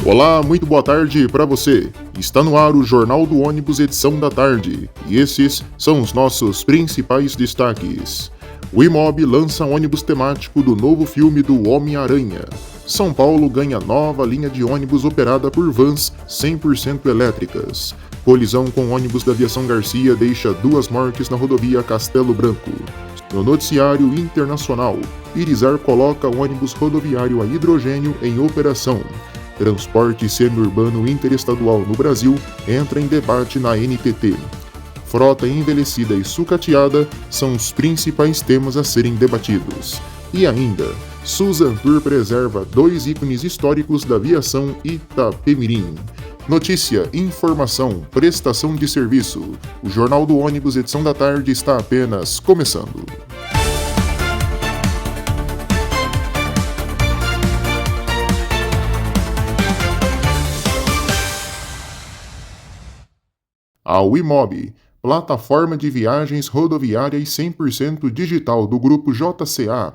Olá, muito boa tarde para você. Está no ar o Jornal do Ônibus, edição da tarde, e esses são os nossos principais destaques. O Imob lança ônibus temático do novo filme do Homem-Aranha. São Paulo ganha nova linha de ônibus operada por vans 100% elétricas. Colisão com ônibus da Aviação Garcia deixa 2 mortes na rodovia Castelo Branco. No noticiário internacional, Irizar coloca ônibus rodoviário a hidrogênio em operação. Transporte semi-urbano interestadual no Brasil entra em debate na NTT. Frota envelhecida e sucateada são os principais temas a serem debatidos. E ainda, Susan Tour preserva 2 ícones históricos da aviação Itapemirim. Notícia, informação, prestação de serviço. O Jornal do Ônibus, edição da tarde, está apenas começando. A Imob, plataforma de viagens rodoviárias 100% digital do grupo JCA,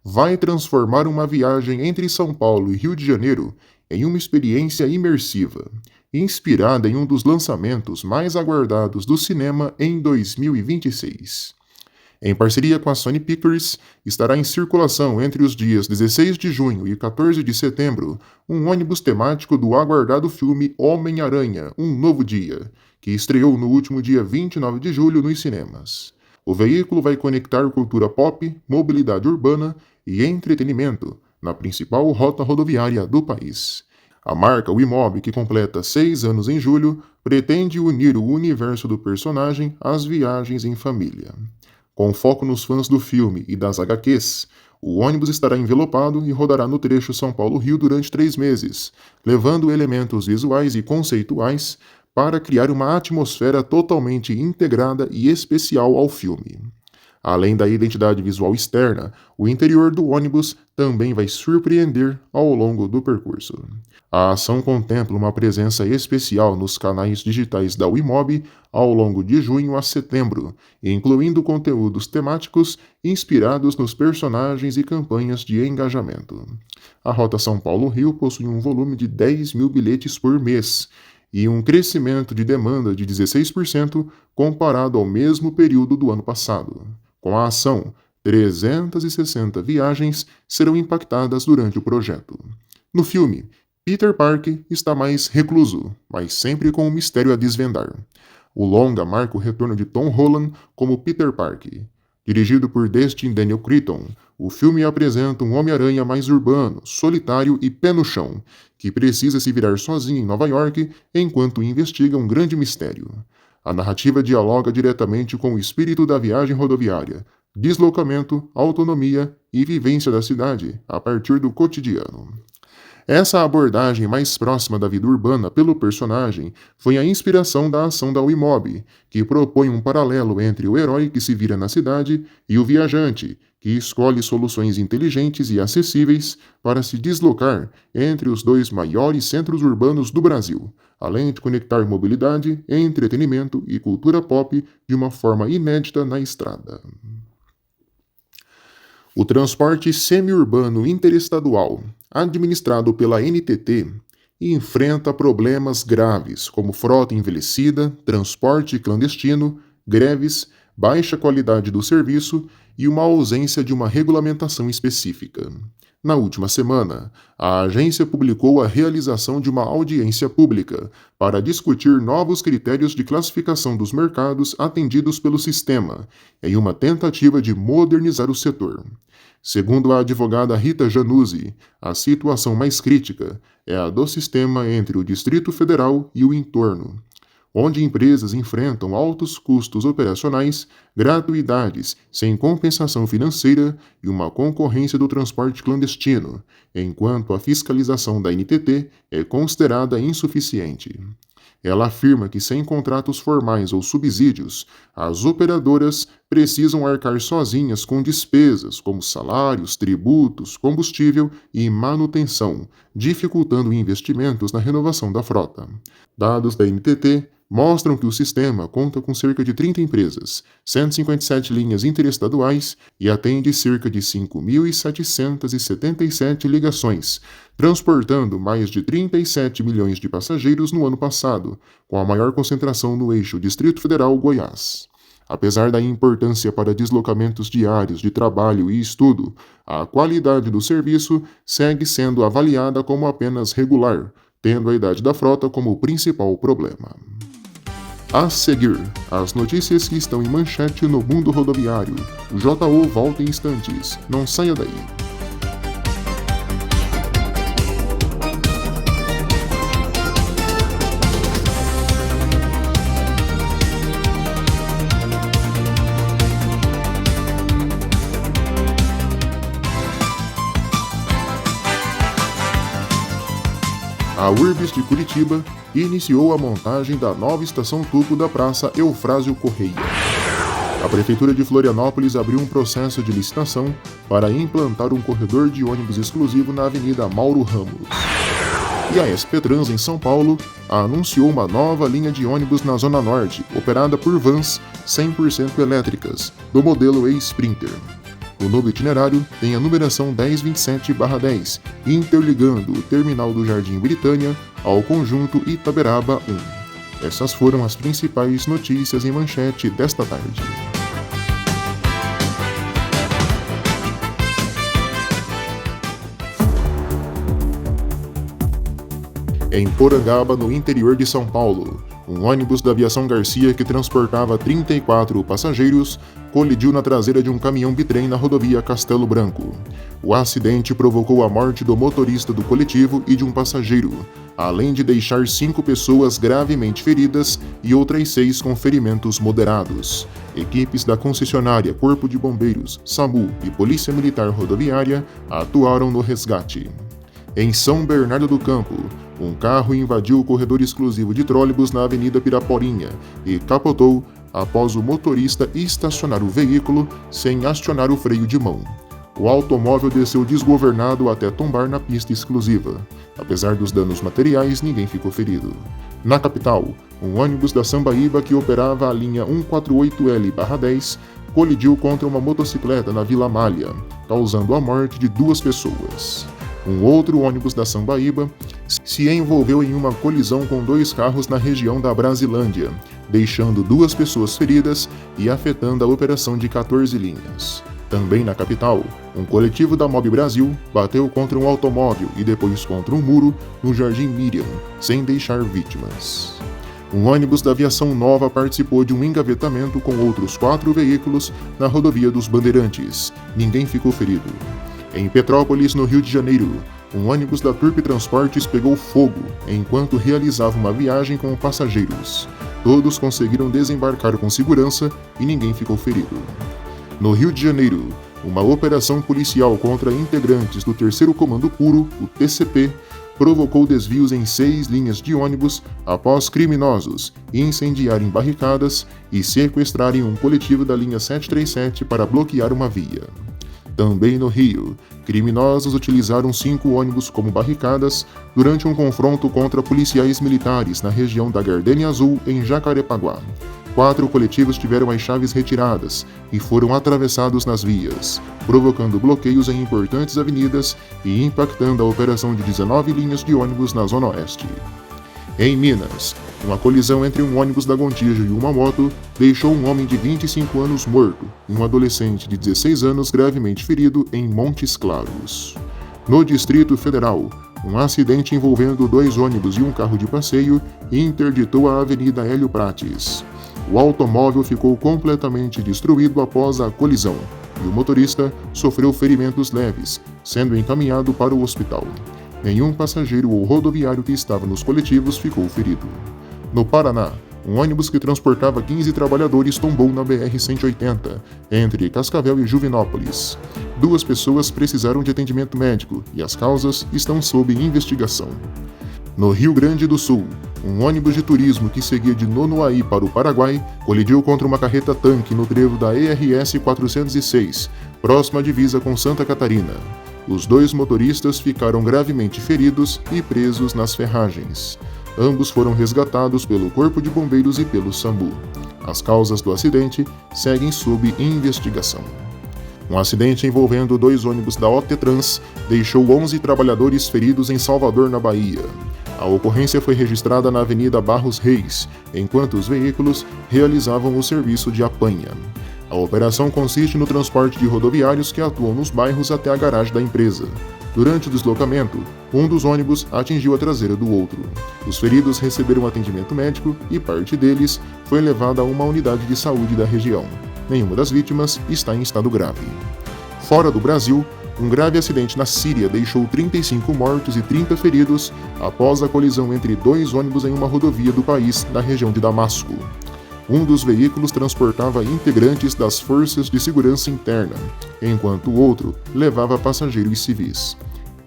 vai transformar uma viagem entre São Paulo e Rio de Janeiro em uma experiência imersiva, inspirada em um dos lançamentos mais aguardados do cinema em 2026. Em parceria com a Sony Pictures, estará em circulação entre os dias 16 de junho e 14 de setembro um ônibus temático do aguardado filme Homem-Aranha, Um Novo Dia, que estreou no último dia 29 de julho nos cinemas. O veículo vai conectar cultura pop, mobilidade urbana e entretenimento na principal rota rodoviária do país. A marca Imob, que completa 6 anos em julho, pretende unir o universo do personagem às viagens em família. Com foco nos fãs do filme e das HQs, o ônibus estará envelopado e rodará no trecho São Paulo-Rio durante 3 meses, levando elementos visuais e conceituais para criar uma atmosfera totalmente integrada e especial ao filme. Além da identidade visual externa, o interior do ônibus também vai surpreender ao longo do percurso. A ação contempla uma presença especial nos canais digitais da Imob ao longo de junho a setembro, incluindo conteúdos temáticos inspirados nos personagens e campanhas de engajamento. A Rota São Paulo-Rio possui um volume de 10 mil bilhetes por mês, e um crescimento de demanda de 16% comparado ao mesmo período do ano passado. Com a ação, 360 viagens serão impactadas durante o projeto. No filme, Peter Parker está mais recluso, mas sempre com um mistério a desvendar. O longa marca o retorno de Tom Holland como Peter Parker. Dirigido por Destin Daniel Cretton, o filme apresenta um Homem-Aranha mais urbano, solitário e pé no chão, que precisa se virar sozinho em Nova York enquanto investiga um grande mistério. A narrativa dialoga diretamente com o espírito da viagem rodoviária, deslocamento, autonomia e vivência da cidade a partir do cotidiano. Essa abordagem mais próxima da vida urbana pelo personagem foi a inspiração da ação da Imob, que propõe um paralelo entre o herói que se vira na cidade e o viajante, que escolhe soluções inteligentes e acessíveis para se deslocar entre os 2 maiores centros urbanos do Brasil, além de conectar mobilidade, entretenimento e cultura pop de uma forma inédita na estrada. O transporte semi-urbano interestadual, administrado pela NTT, enfrenta problemas graves como frota envelhecida, transporte clandestino, greves, baixa qualidade do serviço e uma ausência de uma regulamentação específica. Na última semana, a agência publicou a realização de uma audiência pública para discutir novos critérios de classificação dos mercados atendidos pelo sistema, em uma tentativa de modernizar o setor. Segundo a advogada Rita Januzzi, a situação mais crítica é a do sistema entre o Distrito Federal e o entorno, onde empresas enfrentam altos custos operacionais, gratuidades sem compensação financeira e uma concorrência do transporte clandestino, enquanto a fiscalização da NTT é considerada insuficiente. Ela afirma que sem contratos formais ou subsídios, as operadoras precisam arcar sozinhas com despesas como salários, tributos, combustível e manutenção, dificultando investimentos na renovação da frota. Dados da NTT mostram que o sistema conta com cerca de 30 empresas, 157 linhas interestaduais e atende cerca de 5.777 ligações, transportando mais de 37 milhões de passageiros no ano passado, com a maior concentração no eixo Distrito Federal-Goiás. Apesar da importância para deslocamentos diários de trabalho e estudo, a qualidade do serviço segue sendo avaliada como apenas regular, tendo a idade da frota como o principal problema. A seguir, as notícias que estão em manchete no mundo rodoviário. O JO volta em instantes. Não saia daí. A URBS de Curitiba iniciou a montagem da nova estação tubo da Praça Eufrásio Correia. A Prefeitura de Florianópolis abriu um processo de licitação para implantar um corredor de ônibus exclusivo na Avenida Mauro Ramos. E a SP Trans em São Paulo anunciou uma nova linha de ônibus na Zona Norte, operada por vans 100% elétricas, do modelo E-Sprinter. O novo itinerário tem a numeração 1027/10, interligando o terminal do Jardim Britânia ao conjunto Itaberaba 1. Essas foram as principais notícias em manchete desta tarde. Em Porangaba, no interior de São Paulo, um ônibus da Aviação Garcia que transportava 34 passageiros colidiu na traseira de um caminhão bitrem na rodovia Castelo Branco. O acidente provocou a morte do motorista do coletivo e de um passageiro, além de deixar 5 pessoas gravemente feridas e outras 6 com ferimentos moderados. Equipes da concessionária Corpo de Bombeiros, SAMU e Polícia Militar Rodoviária atuaram no resgate. Em São Bernardo do Campo, um carro invadiu o corredor exclusivo de trólebus na Avenida Piraporinha e capotou após o motorista estacionar o veículo sem acionar o freio de mão. O automóvel desceu desgovernado até tombar na pista exclusiva. Apesar dos danos materiais, ninguém ficou ferido. Na capital, um ônibus da Sambaíba que operava a linha 148L/10 colidiu contra uma motocicleta na Vila Malha, causando a morte de 2 pessoas. Um outro ônibus da Sambaíba se envolveu em uma colisão com 2 carros na região da Brasilândia, deixando 2 pessoas feridas e afetando a operação de 14 linhas. Também na capital, um coletivo da Mob Brasil bateu contra um automóvel e depois contra um muro no Jardim Miriam, sem deixar vítimas. Um ônibus da Aviação Nova participou de um engavetamento com outros 4 veículos na rodovia dos Bandeirantes. Ninguém ficou ferido. Em Petrópolis, no Rio de Janeiro, um ônibus da Turp Transportes pegou fogo enquanto realizava uma viagem com passageiros. Todos conseguiram desembarcar com segurança e ninguém ficou ferido. No Rio de Janeiro, uma operação policial contra integrantes do Terceiro Comando Puro, o TCP, provocou desvios em 6 linhas de ônibus após criminosos incendiarem barricadas e sequestrarem um coletivo da linha 737 para bloquear uma via. Também no Rio, criminosos utilizaram 5 ônibus como barricadas durante um confronto contra policiais militares na região da Gardênia Azul, em Jacarepaguá. 4 coletivos tiveram as chaves retiradas e foram atravessados nas vias, provocando bloqueios em importantes avenidas e impactando a operação de 19 linhas de ônibus na Zona Oeste. Em Minas, uma colisão entre um ônibus da Gontijo e uma moto deixou um homem de 25 anos morto e um adolescente de 16 anos gravemente ferido em Montes Claros. No Distrito Federal, um acidente envolvendo 2 ônibus e um carro de passeio interditou a Avenida Hélio Prates. O automóvel ficou completamente destruído após a colisão e o motorista sofreu ferimentos leves, sendo encaminhado para o hospital. Nenhum passageiro ou rodoviário que estava nos coletivos ficou ferido. No Paraná, um ônibus que transportava 15 trabalhadores tombou na BR-180, entre Cascavel e Juvenópolis. 2 pessoas precisaram de atendimento médico e as causas estão sob investigação. No Rio Grande do Sul, um ônibus de turismo que seguia de Nonoaí para o Paraguai colidiu contra uma carreta-tanque no trevo da ERS 406, próxima à divisa com Santa Catarina. Os 2 motoristas ficaram gravemente feridos e presos nas ferragens. Ambos foram resgatados pelo Corpo de Bombeiros e pelo SAMU. As causas do acidente seguem sob investigação. Um acidente envolvendo 2 ônibus da OTTrans deixou 11 trabalhadores feridos em Salvador, na Bahia. A ocorrência foi registrada na Avenida Barros Reis, enquanto os veículos realizavam o serviço de apanha. A operação consiste no transporte de rodoviários que atuam nos bairros até a garagem da empresa. Durante o deslocamento, um dos ônibus atingiu a traseira do outro. Os feridos receberam atendimento médico e parte deles foi levada a uma unidade de saúde da região. Nenhuma das vítimas está em estado grave. Fora do Brasil, um grave acidente na Síria deixou 35 mortos e 30 feridos após a colisão entre 2 ônibus em uma rodovia do país na região de Damasco. Um dos veículos transportava integrantes das forças de segurança interna, enquanto o outro levava passageiros civis.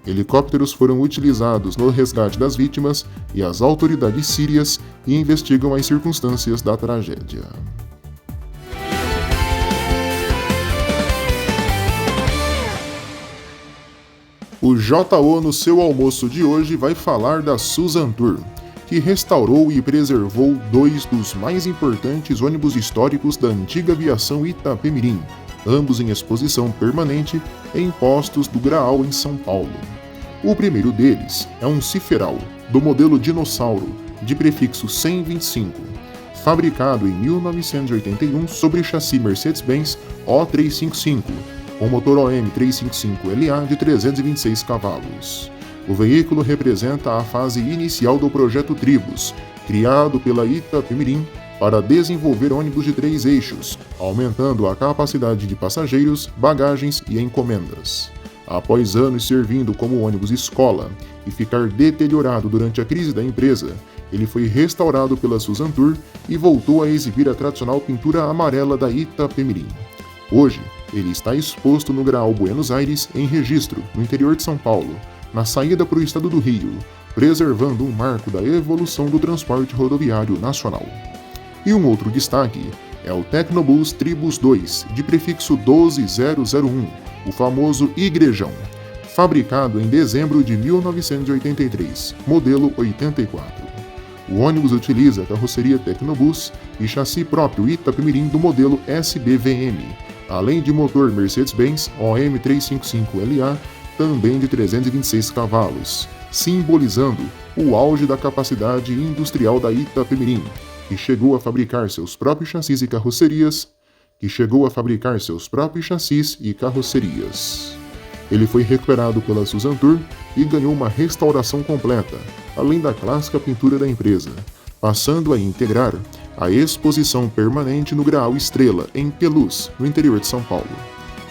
Helicópteros foram utilizados no resgate das vítimas e as autoridades sírias investigam as circunstâncias da tragédia. O JO no seu almoço de hoje vai falar da Suzantur, que restaurou e preservou 2 dos mais importantes ônibus históricos da antiga aviação Itapemirim, ambos em exposição permanente em postos do Graal em São Paulo. O primeiro deles é um Ciferal, do modelo Dinossauro, de prefixo 125, fabricado em 1981 sobre chassi Mercedes-Benz O355, com motor OM 355LA de 326 cavalos. O veículo representa a fase inicial do projeto Tribus, criado pela Itapemirim para desenvolver ônibus de 3 eixos, aumentando a capacidade de passageiros, bagagens e encomendas. Após anos servindo como ônibus escola e ficar deteriorado durante a crise da empresa, ele foi restaurado pela Suzantur e voltou a exibir a tradicional pintura amarela da Itapemirim. Hoje, ele está exposto no Graal Buenos Aires, em Registro, no interior de São Paulo, na saída para o estado do Rio, preservando um marco da evolução do transporte rodoviário nacional. E um outro destaque é o Tecnobus Tribus 2, de prefixo 12001, o famoso Igrejão, fabricado em dezembro de 1983, modelo 84. O ônibus utiliza carroceria Tecnobus e chassi próprio Itapemirim do modelo SBVM, além de motor Mercedes-Benz OM 355LA, também de 326 cavalos, simbolizando o auge da capacidade industrial da Itapemirim, que chegou a fabricar seus próprios chassis e carrocerias. Ele foi recuperado pela Suzantur e ganhou uma restauração completa, além da clássica pintura da empresa, passando a integrar a exposição permanente no Graal Estrela, em Pelús, no interior de São Paulo.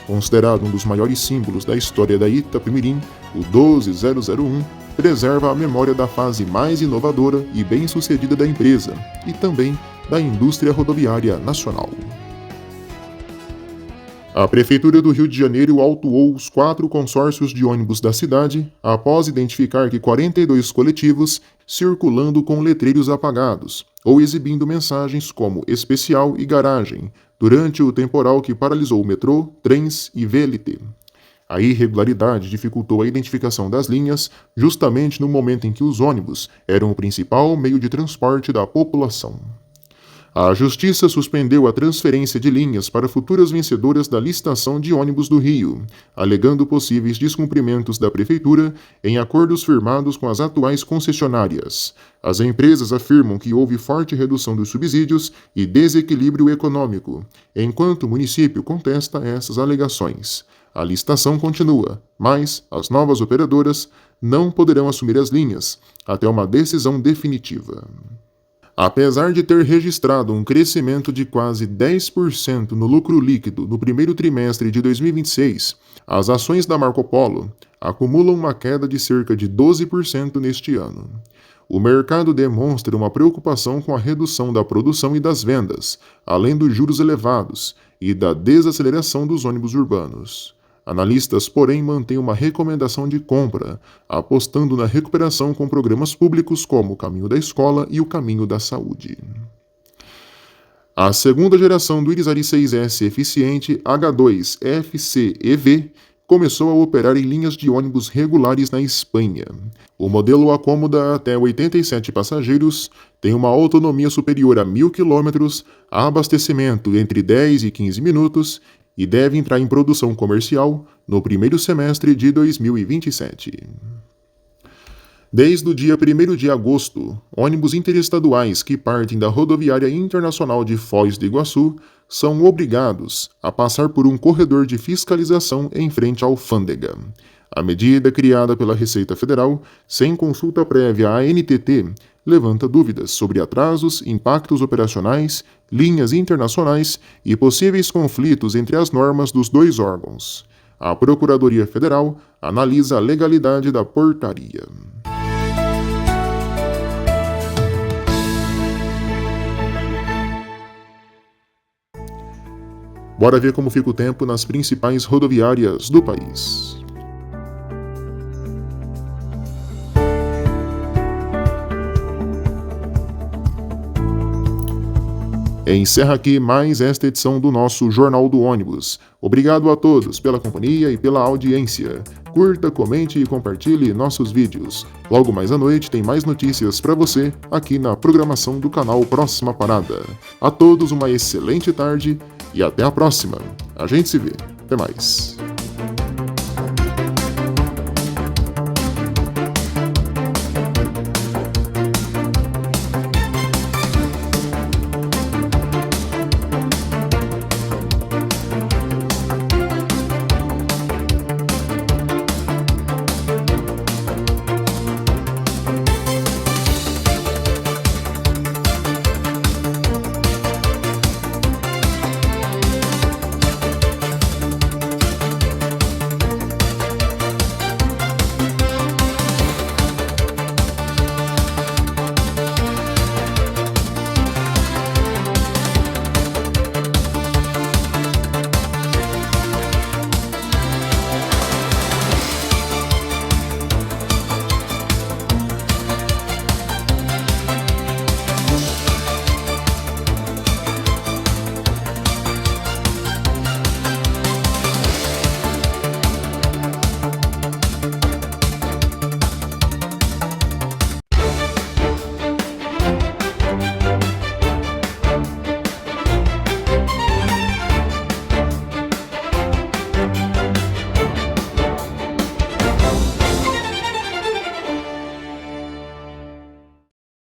Considerado um dos maiores símbolos da história da Itapemirim, o 12001 preserva a memória da fase mais inovadora e bem-sucedida da empresa e também da indústria rodoviária nacional. A Prefeitura do Rio de Janeiro autuou os 4 consórcios de ônibus da cidade após identificar que 42 coletivos circulando com letreiros apagados ou exibindo mensagens como especial e garagem durante o temporal que paralisou o metrô, trens e VLT. A irregularidade dificultou a identificação das linhas justamente no momento em que os ônibus eram o principal meio de transporte da população. A Justiça suspendeu a transferência de linhas para futuras vencedoras da licitação de ônibus do Rio, alegando possíveis descumprimentos da Prefeitura em acordos firmados com as atuais concessionárias. As empresas afirmam que houve forte redução dos subsídios e desequilíbrio econômico, enquanto o município contesta essas alegações. A licitação continua, mas as novas operadoras não poderão assumir as linhas até uma decisão definitiva. Apesar de ter registrado um crescimento de quase 10% no lucro líquido no primeiro trimestre de 2026, as ações da Marco Polo acumulam uma queda de cerca de 12% neste ano. O mercado demonstra uma preocupação com a redução da produção e das vendas, além dos juros elevados e da desaceleração dos ônibus urbanos. Analistas, porém, mantêm uma recomendação de compra, apostando na recuperação com programas públicos como o Caminho da Escola e o Caminho da Saúde. A segunda geração do Irizarry 6S eficiente H2 FCEV começou a operar em linhas de ônibus regulares na Espanha. O modelo acomoda até 87 passageiros, tem uma autonomia superior a 1.000 km, abastecimento entre 10 e 15 minutos e deve entrar em produção comercial no primeiro semestre de 2027. Desde o dia 1º de agosto, ônibus interestaduais que partem da Rodoviária Internacional de Foz do Iguaçu são obrigados a passar por um corredor de fiscalização em frente à alfândega. A medida criada pela Receita Federal, sem consulta prévia à ANTT, levanta dúvidas sobre atrasos, impactos operacionais, linhas internacionais e possíveis conflitos entre as normas dos dois órgãos. A Procuradoria Federal analisa a legalidade da portaria. Bora ver como fica o tempo nas principais rodoviárias do país. Encerra aqui mais esta edição do nosso Jornal do Ônibus. Obrigado a todos pela companhia e pela audiência. Curta, comente e compartilhe nossos vídeos. Logo mais à noite tem mais notícias para você aqui na programação do canal Próxima Parada. A todos uma excelente tarde e até a próxima. A gente se vê. Até mais.